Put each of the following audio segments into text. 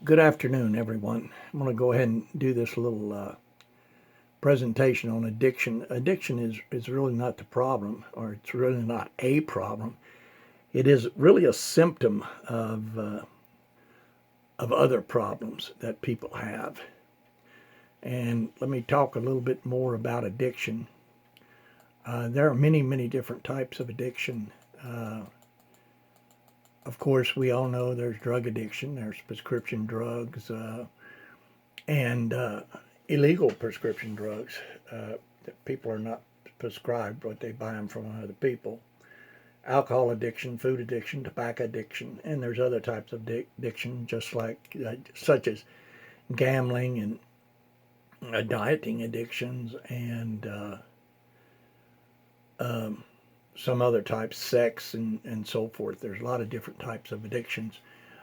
Good afternoon, everyone. I'm going to go ahead and do this little presentation on addiction. Addiction is really not the problem, or it's really not a problem. It is really a symptom of other problems that people have. And let me talk a little bit more about addiction. There are many, many different types of addiction. Uh, of course, we all know there's drug addiction, there's prescription drugs, and illegal prescription drugs that people are not prescribed, but they buy them from other people. Alcohol addiction, food addiction, tobacco addiction, and there's other types of addiction, just like such as gambling and dieting addictions, and um, some other types, sex and so forth. There's a lot of different types of addictions.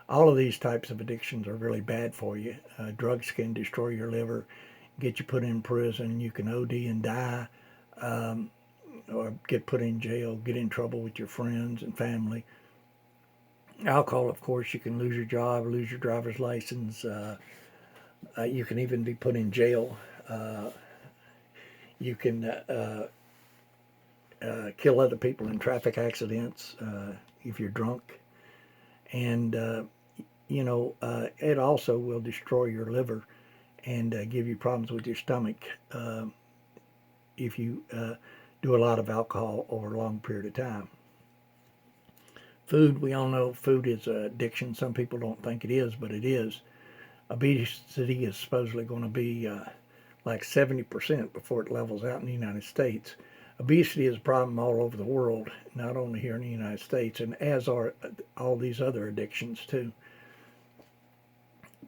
All of these types of addictions are really bad for you. Drugs can destroy your liver, get you put in prison. You can OD and die, um, or get put in jail, get in trouble with your friends and family. Alcohol, of course, you can lose your job, lose your driver's license. You can even be put in jail. Uh, you can kill other people in traffic accidents if you're drunk. And, it also will destroy your liver and give you problems with your stomach if you do a lot of alcohol over a long period of time. Food, we all know food is an addiction. Some people don't think it is, but it is. Obesity is supposedly going to be like 70% before it levels out in the United States. Obesity is a problem all over the world, not only here in the United States, and as are all these other addictions too.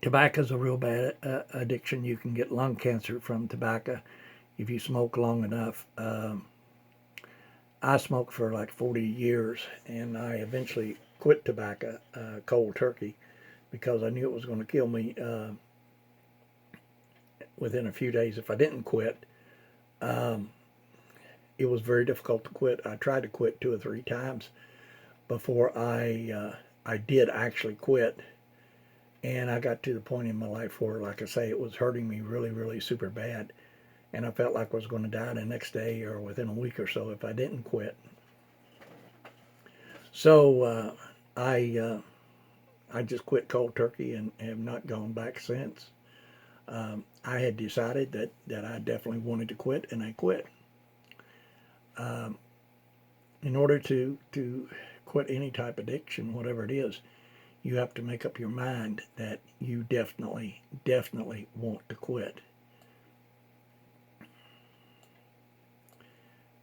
Tobacco is a real bad addiction. You can get lung cancer from tobacco if you smoke long enough. I smoked for like 40 years, and I eventually quit tobacco cold turkey because I knew it was going to kill me within a few days if I didn't quit. Um, it was very difficult to quit. I tried to quit two or three times before I did actually quit, and I got to the point in my life where, like I say, it was hurting me really, really super bad, and I felt like I was going to die the next day or within a week or so if I didn't quit. So I I just quit cold turkey and have not gone back since. I had decided that I definitely wanted to quit, and I quit. Um, in order to quit any type of addiction, whatever it is, you have to make up your mind that you definitely want to quit.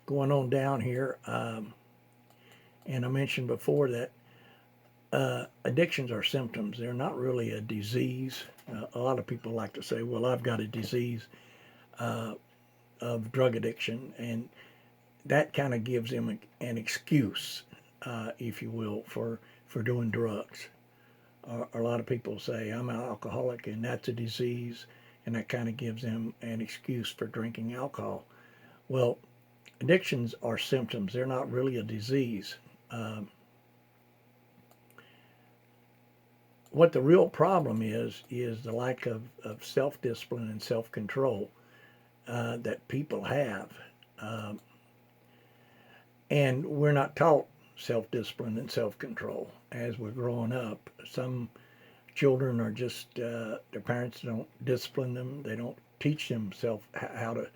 Going on down here, and I mentioned before that addictions are symptoms. They're not really a disease. A lot of people like to say, "Well, I've got a disease uh, of drug addiction," and that kind of gives them an excuse, if you will, for doing drugs. A lot of people say, "I'm an alcoholic," and that's a disease, and that kind of gives them an excuse for drinking alcohol. Well, addictions are symptoms. They're not really a disease. Um, what the real problem is the lack of self discipline and self control that people have. Um, and we're not taught self discipline and self control as we're growing up. Some children are just, their parents don't discipline them, they don't teach them how to,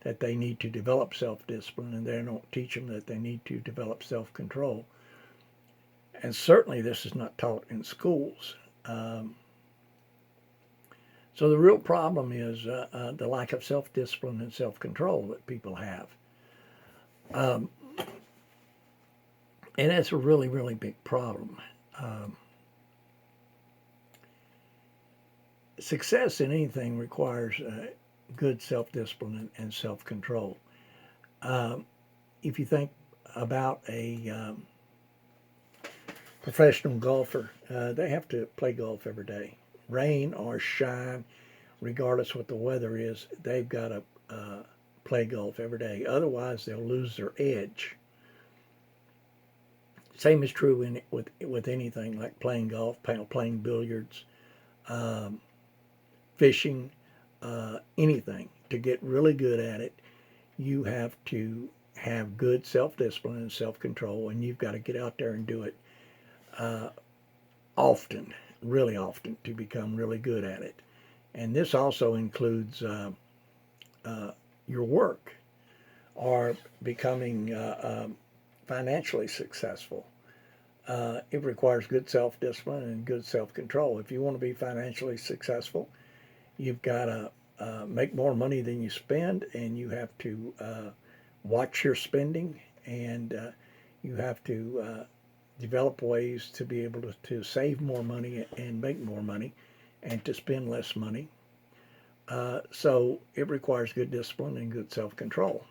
that they need to develop self discipline, and they don't teach them that they need to develop self control. And certainly this is not taught in schools. Um, So the real problem is the lack of self-discipline and self-control that people have, um, and that's a really, really big problem. Um, Success in anything requires good self-discipline and self-control. Um, if you think about a professional golfer, they have to play golf every day, rain or shine, regardless what the weather is. They've got to play golf every day. Otherwise, they'll lose their edge. Same is true with anything like playing golf, playing billiards, um, fishing, anything. To get really good at it, you have to have good self-discipline and self-control, and you've got to get out there and do it uh, often, really often, to become really good at it. And this also includes uh, your work or becoming financially successful. It requires good self-discipline and good self-control. If you want to be financially successful, you've got to make more money than you spend, and you have to watch your spending, and you have to develop ways to be able to save more money and make more money and to spend less money. So it requires good discipline and good self-control.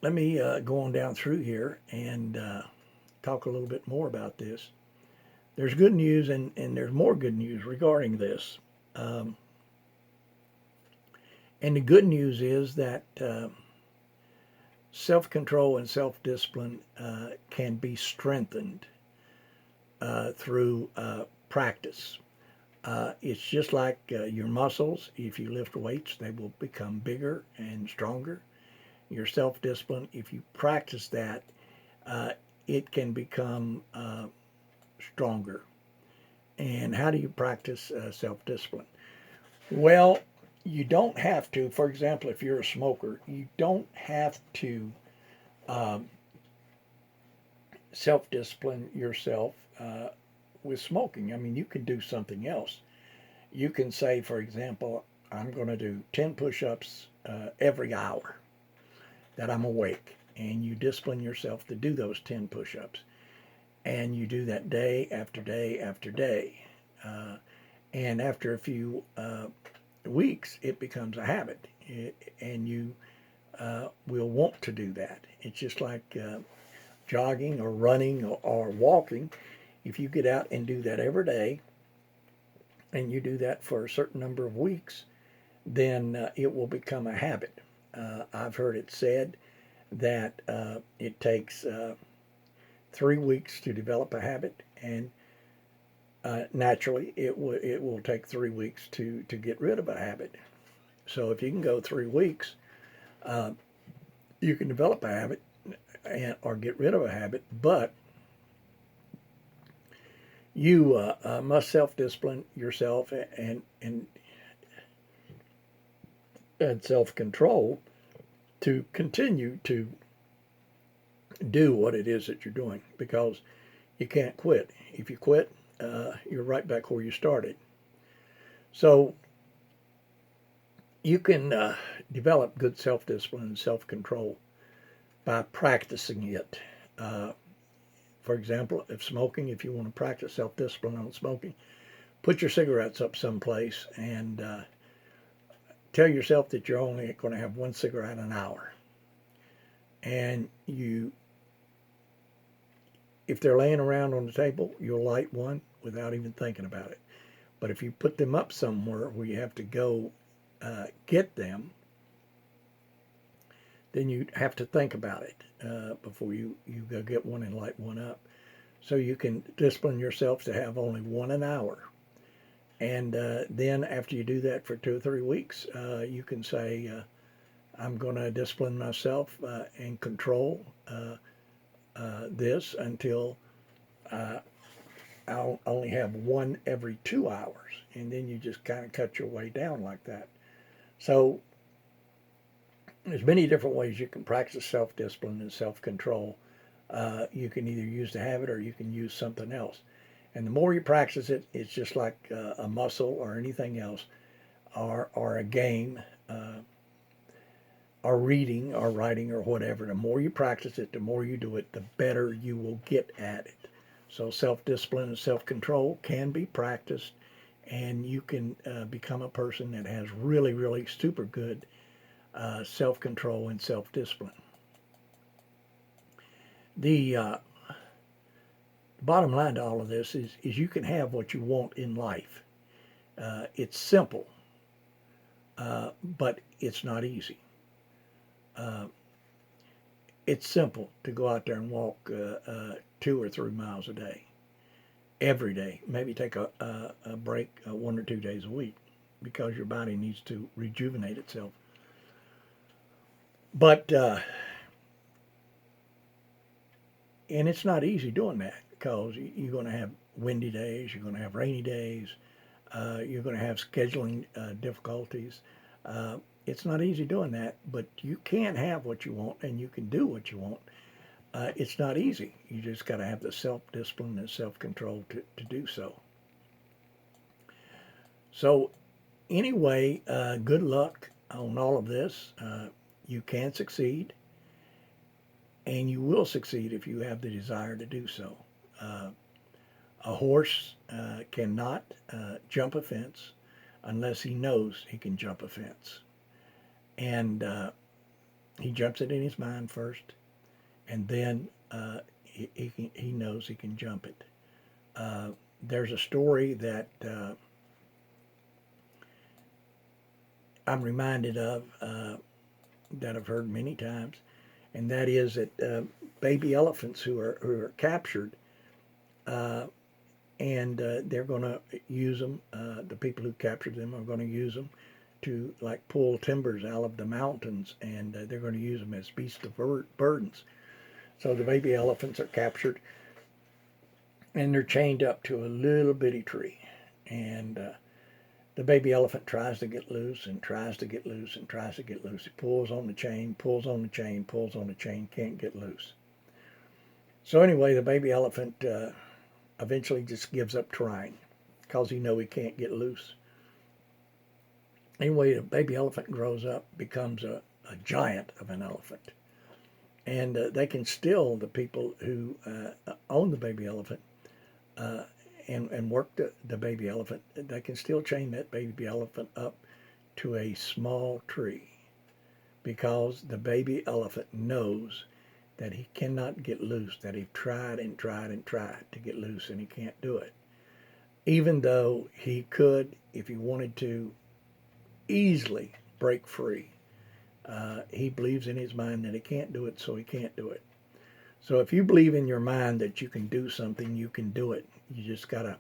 Let me go on down through here and talk a little bit more about this. There's good news, and there's more good news regarding this. Um, and the good news is that self-control and self-discipline can be strengthened through practice. It's just like your muscles. If you lift weights, they will become bigger and stronger. Your self-discipline, if you practice that, uh, it can become stronger. And how do you practice self-discipline? Well, you don't have to. For example, if you're a smoker, you don't have to um, self-discipline yourself with smoking. I mean, you can do something else. You can say, for example, I'm going to do 10 push-ups every hour that I'm awake. And you discipline yourself to do those 10 push-ups. And you do that day after day after day. And after a few weeks, it becomes a habit. And you will want to do that. It's just like jogging or running or walking. If you get out and do that every day, and you do that for a certain number of weeks, then it will become a habit. I've heard it said that it takes 3 weeks to develop a habit, and naturally it will take 3 weeks to get rid of a habit. So if you can go 3 weeks, uh, you can develop a habit or get rid of a habit, but you must self-discipline yourself and self-control to continue to do what it is that you're doing, because you can't quit. If you quit, you're right back where you started. So you can develop good self-discipline and self-control by practicing it. For example, if you want to practice self-discipline on smoking, put your cigarettes up someplace and tell yourself that you're only going to have one cigarette an hour. And if they're laying around on the table, you'll light one without even thinking about it. But if you put them up somewhere where you have to go get them, then you have to think about it before you go get one and light one up. So you can discipline yourself to have only one an hour. And then after you do that for 2 or 3 weeks, you can say, I'm going to discipline myself and control this until I'll only have one every 2 hours. And then you just kind of cut your way down like that. So there's many different ways you can practice self-discipline and self-control. You can either use the habit or you can use something else. And the more you practice it, it's just like a muscle or anything else, or a game, or reading or writing or whatever. The more you practice it, the more you do it, the better you will get at it. So self-discipline and self-control can be practiced, and you can become a person that has really, really super good self-control and self-discipline. The bottom line to all of this is you can have what you want in life. It's simple, but it's not easy. Uh, it's simple to go out there and walk 2 or 3 miles a day. every day. Maybe take a break 1 or 2 days a week because your body needs to rejuvenate itself. But, and it's not easy doing that because you're going to have windy days, you're going to have rainy days, you're going to have scheduling difficulties. It's not easy doing that, but you can have what you want and you can do what you want. It's not easy. You just got to have the self-discipline and self-control to do so. So anyway, good luck on all of this. You can succeed, and you will succeed if you have the desire to do so. A horse cannot jump a fence unless he knows he can jump a fence. And he jumps it in his mind first, and then he knows he can jump it. There's a story that I'm reminded of that I've heard many times, and that is that baby elephants who are captured, and they're going to use them. The people who captured them are going to use them to like pull timbers out of the mountains, and they're going to use them as beasts of burdens. So the baby elephants are captured, and they're chained up to a little bitty tree, and the baby elephant tries to get loose and tries to get loose and tries to get loose. He pulls on the chain, pulls on the chain, pulls on the chain, can't get loose. So anyway, the baby elephant eventually just gives up trying because he knows he can't get loose. Anyway, the baby elephant grows up, becomes a giant of an elephant. And they can still, the people who own the baby elephant, and work the baby elephant, they can still chain that baby elephant up to a small tree because the baby elephant knows that he cannot get loose, that he's tried and tried and tried to get loose and he can't do it. Even though he could, if he wanted to, easily break free. He believes in his mind that he can't do it, so he can't do it. So if you believe in your mind that you can do something, you can do it. You just got to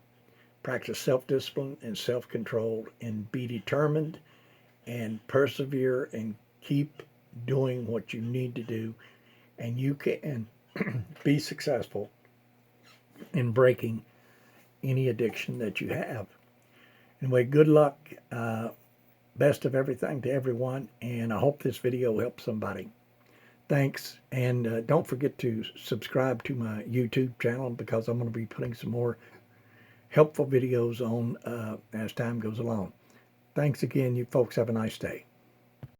practice self-discipline and self-control and be determined and persevere and keep doing what you need to do. And you can be successful in breaking any addiction that you have. Anyway, good luck. Best of everything to everyone. And I hope this video helps somebody. Thanks, and don't forget to subscribe to my YouTube channel because I'm going to be putting some more helpful videos on as time goes along. Thanks again. You folks have a nice day.